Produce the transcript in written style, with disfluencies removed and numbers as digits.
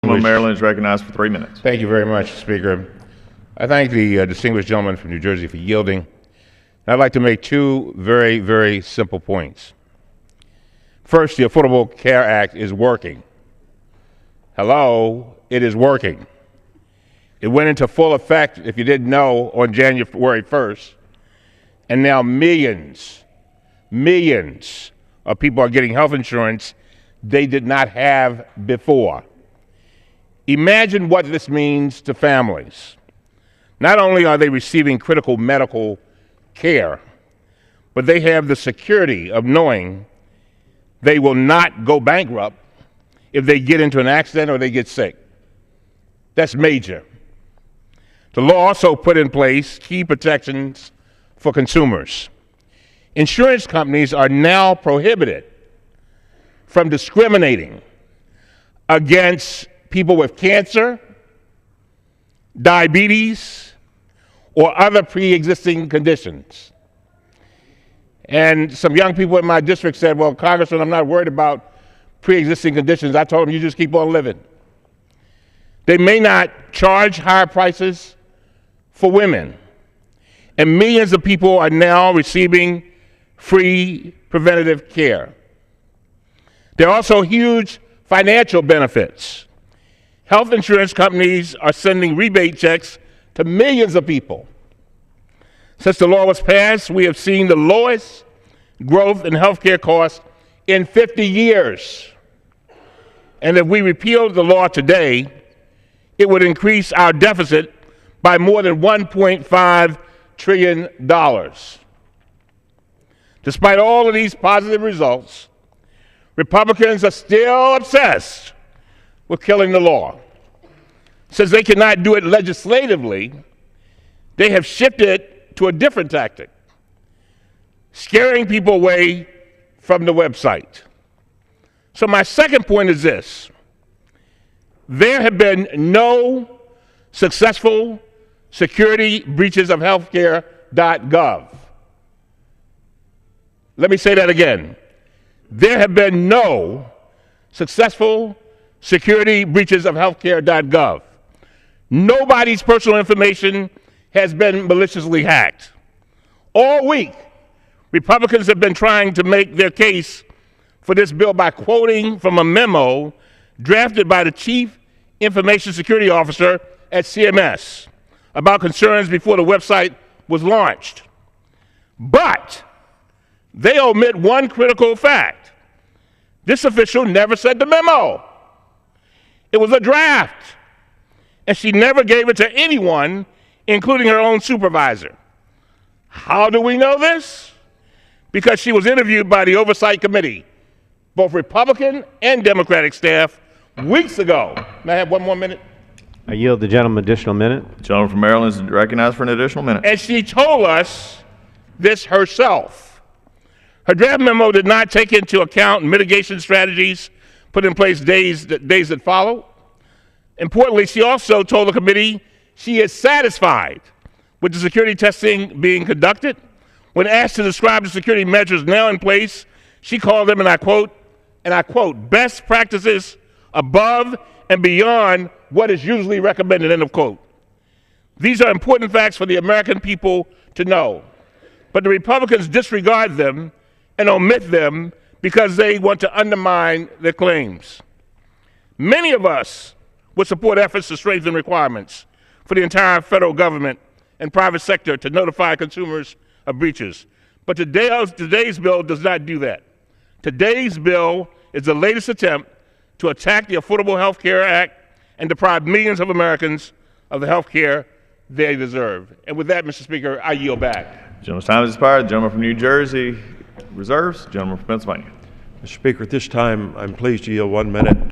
Gentleman from Maryland is recognized for 3 minutes. Thank you very much, Speaker. I thank the distinguished gentleman from New Jersey for yielding. I'd like to make two very, very simple points. First, the Affordable Care Act is working. Hello, it is working. It went into full effect, if you didn't know, on January 1st, and now millions of people are getting health insurance they did not have before. Imagine what this means to families. Not only are they receiving critical medical care, but they have the security of knowing they will not go bankrupt if they get into an accident or they get sick. That's major. The law also put in place key protections for consumers. Insurance companies are now prohibited from discriminating against people with cancer, diabetes, or other pre-existing conditions. And some young people in my district said, well, Congressman, I'm not worried about pre-existing conditions. I told them, you just keep on living. They may not charge higher prices for women. And millions of people are now receiving free preventative care. There are also huge financial benefits. Health insurance companies are sending rebate checks to millions of people. Since the law was passed, we have seen the lowest growth in healthcare costs in 50 years. And if we repealed the law today, it would increase our deficit by more than $1.5 trillion. Despite all of these positive results, Republicans are still obsessed with killing the law. Since they cannot do it legislatively, they have shifted to a different tactic, scaring people away from the website. So my second point is this: there have been no successful security breaches of Healthcare.gov. Let me say that again. There have been no successful security breaches of Healthcare.gov. Nobody's personal information has been maliciously hacked. All week, Republicans have been trying to make their case for this bill by quoting from a memo drafted by the Chief Information Security Officer at CMS about concerns before the website was launched. But they omit one critical fact. This official never said the memo. It was a draft, and she never gave it to anyone, including her own supervisor. How do we know this? Because she was interviewed by the Oversight Committee, both Republican and Democratic staff, weeks ago. May I have one more minute? I yield the gentleman an additional minute. The gentleman from Maryland is recognized for an additional minute. And she told us this herself. Her draft memo did not take into account mitigation strategies put in place days that followed. Importantly, she also told the committee she is satisfied with the security testing being conducted. When asked to describe the security measures now in place, she called them, and I quote, best practices above and beyond what is usually recommended, end of quote. These are important facts for the American people to know, but the Republicans disregard them and omit them because they want to undermine their claims. Many of us would support efforts to strengthen requirements for the entire federal government and private sector to notify consumers of breaches. But today's bill does not do that. Today's bill is the latest attempt to attack the Affordable Health Care Act and deprive millions of Americans of the health care they deserve. And with that, Mr. Speaker, I yield back. Gentleman's time has expired. The gentleman from New Jersey reserves. The gentleman from Pennsylvania. Mr. Speaker, at this time, I'm pleased to yield 1 minute